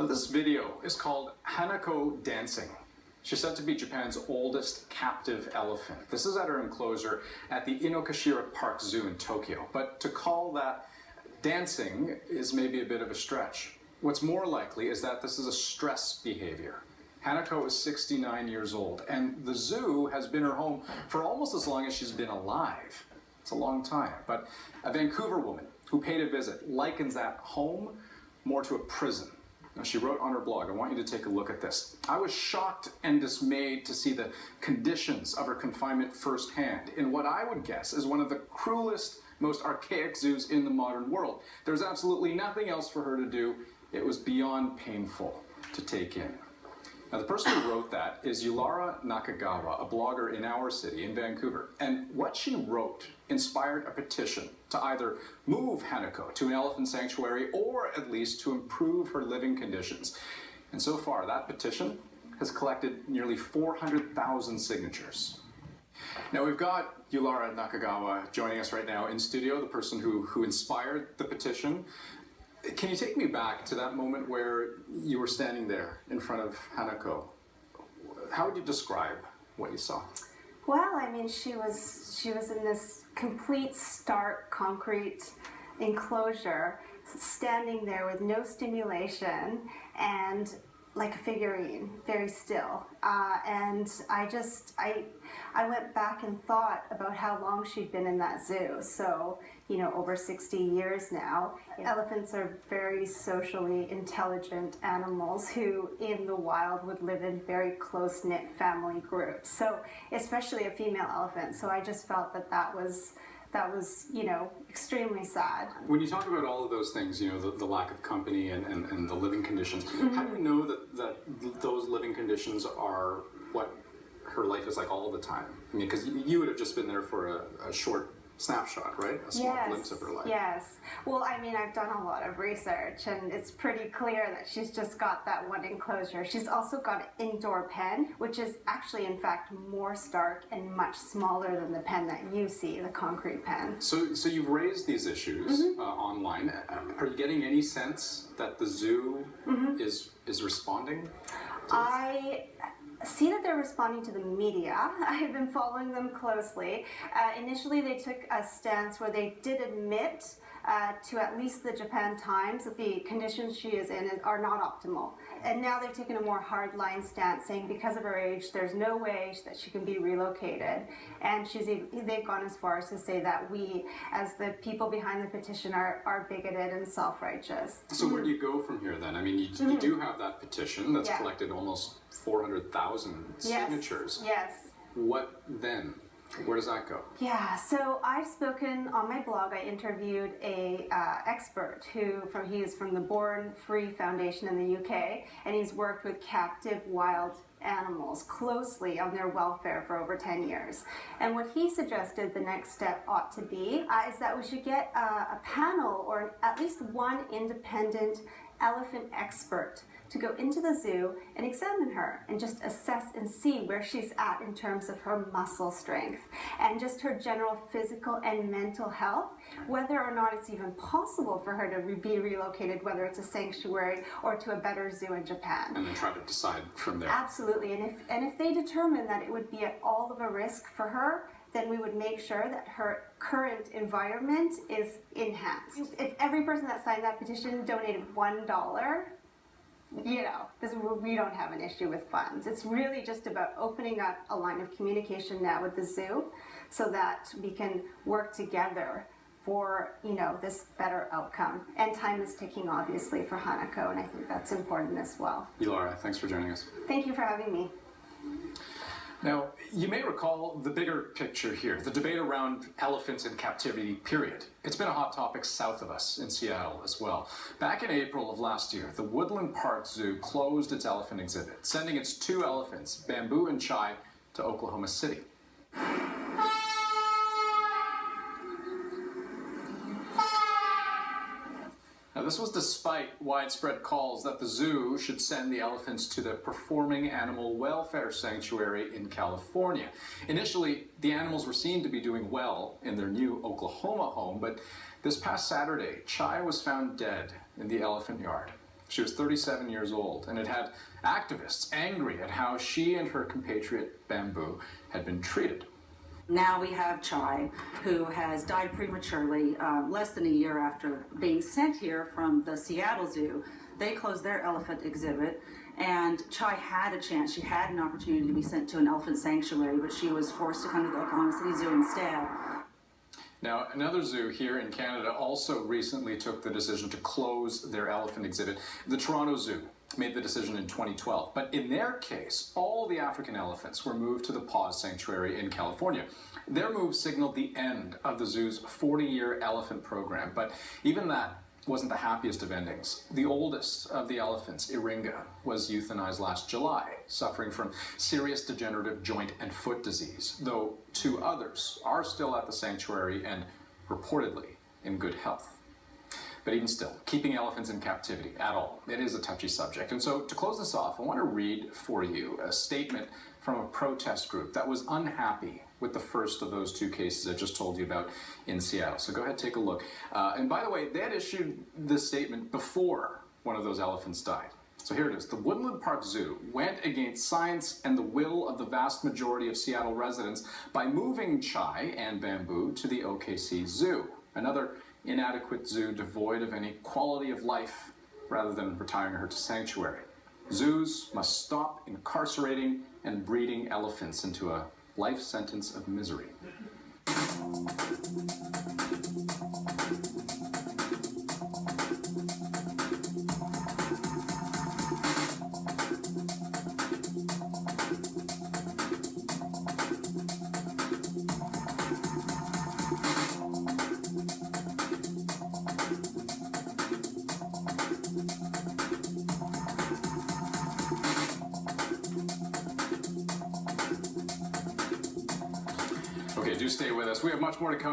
This video is called Hanako Dancing. She's said to be Japan's oldest captive elephant. This is at her enclosure at the Inokashira Park Zoo in Tokyo. But to call that dancing is maybe a bit of a stretch. What's more likely is that this is a stress behavior. Hanako is 69 years old, and the zoo has been her home for almost as long as she's been alive. It's a long time, but a Vancouver woman who paid a visit likens that home more to a prison. Now, she wrote on her blog, I want you to take a look at this. I was shocked and dismayed to see the conditions of her confinement firsthand in what I would guess is one of the cruelest, most archaic zoos in the modern world. There's absolutely nothing else for her to do. It was beyond painful to take in. Now, the person who wrote that is Ulara Nakagawa, a blogger in our city, in Vancouver. And what she wrote inspired a petition to either move Hanako to an elephant sanctuary or at least to improve her living conditions. And so far, that petition has collected nearly 400,000 signatures. Now, we've got Ulara Nakagawa joining us right now in studio, the person who inspired the petition. Can you take me back to that moment where you were standing there in front of Hanako? How would you describe what you saw? Well, I mean, she was in this complete, stark, concrete enclosure, standing there with no stimulation and like a figurine, very still. And I went back and thought about how long she'd been in that zoo. So, you know, over 60 years now. Elephants are very socially intelligent animals who in the wild would live in very close-knit family groups. So, especially a female elephant. So I just felt that was, you know, extremely sad. When you talk about all of those things, you know, the lack of company and the living conditions, how do you know that those living conditions are what her life is like all the time? I mean, because you would have just been there for a short snapshot, right? A small glimpse of her life. Yes. Well, I mean, I've done a lot of research, and it's pretty clear that she's just got that one enclosure. She's also got an indoor pen, which is actually, in fact, more stark and much smaller than the pen that you see, the concrete pen. So you've raised these issues online. Are you getting any sense that the zoo is responding? I see that they're responding to the media. I've been following them closely. Initially, they took a stance where they did admit to at least the Japan Times that the conditions she is in are not optimal. And now they've taken a more hardline stance, saying because of her age, there's no way that she can be relocated. And they've gone as far as to say that we, as the people behind the petition, are bigoted and self-righteous. So where do you go from here then? I mean, you do have that petition that's collected almost 400,000 signatures. Yes. What then? Where does that go? Yeah, so I've spoken on my blog. I interviewed a expert he's from the Born Free Foundation in the UK, and he's worked with captive wild animals closely on their welfare for over 10 years. And what he suggested the next step ought to be is that we should get a panel or at least one independent elephant expert to go into the zoo and examine her and just assess and see where she's at in terms of her muscle strength and just her general physical and mental health, whether or not it's even possible for her to be relocated, whether it's a sanctuary or to a better zoo in Japan. And then try to decide from there. Absolutely, and if they determine that it would be at all of a risk for her, then we would make sure that her current environment is enhanced. If every person that signed that petition donated $1, you know, we don't have an issue with funds. It's really just about opening up a line of communication now with the zoo so that we can work together for, you know, this better outcome. And time is ticking, obviously, for Hanako, and I think that's important as well. Ulara, thanks for joining us. Thank you for having me. Now, you may recall the bigger picture here, the debate around elephants in captivity, period. It's been a hot topic south of us, in Seattle as well. Back in April of last year, the Woodland Park Zoo closed its elephant exhibit, sending its 2 elephants, Bamboo and Chai, to Oklahoma City. Now, this was despite widespread calls that the zoo should send the elephants to the Performing Animal Welfare Sanctuary in California. Initially, the animals were seen to be doing well in their new Oklahoma home, but this past Saturday, Chai was found dead in the elephant yard. She was 37 years old, and it had activists angry at how she and her compatriot Bamboo had been treated. Now we have Chai, who has died prematurely less than a year after being sent here from the Seattle Zoo. They closed their elephant exhibit, and Chai had a chance. She had an opportunity to be sent to an elephant sanctuary, but she was forced to come to the Oklahoma City Zoo instead. Now, another zoo here in Canada also recently took the decision to close their elephant exhibit. The Toronto Zoo made the decision in 2012, but in their case, all the African elephants were moved to the Paws Sanctuary in California. Their move signaled the end of the zoo's 40-year elephant program, but even that wasn't the happiest of endings. The oldest of the elephants, Iringa, was euthanized last July, suffering from serious degenerative joint and foot disease, though 2 others are still at the sanctuary and reportedly in good health. But even still, keeping elephants in captivity at all, it is a touchy subject. And so to close this off, I want to read for you a statement from a protest group that was unhappy with the first of those 2 cases I just told you about in Seattle. So go ahead, take a look. And by the way, they had issued this statement before one of those elephants died. So here it is. The Woodland Park Zoo went against science and the will of the vast majority of Seattle residents by moving Chai and Bamboo to the OKC Zoo, another inadequate zoo devoid of any quality of life, rather than retiring her to sanctuary. Zoos must stop incarcerating and breeding elephants into a life sentence of misery. Okay, do stay with us. We have much more to come.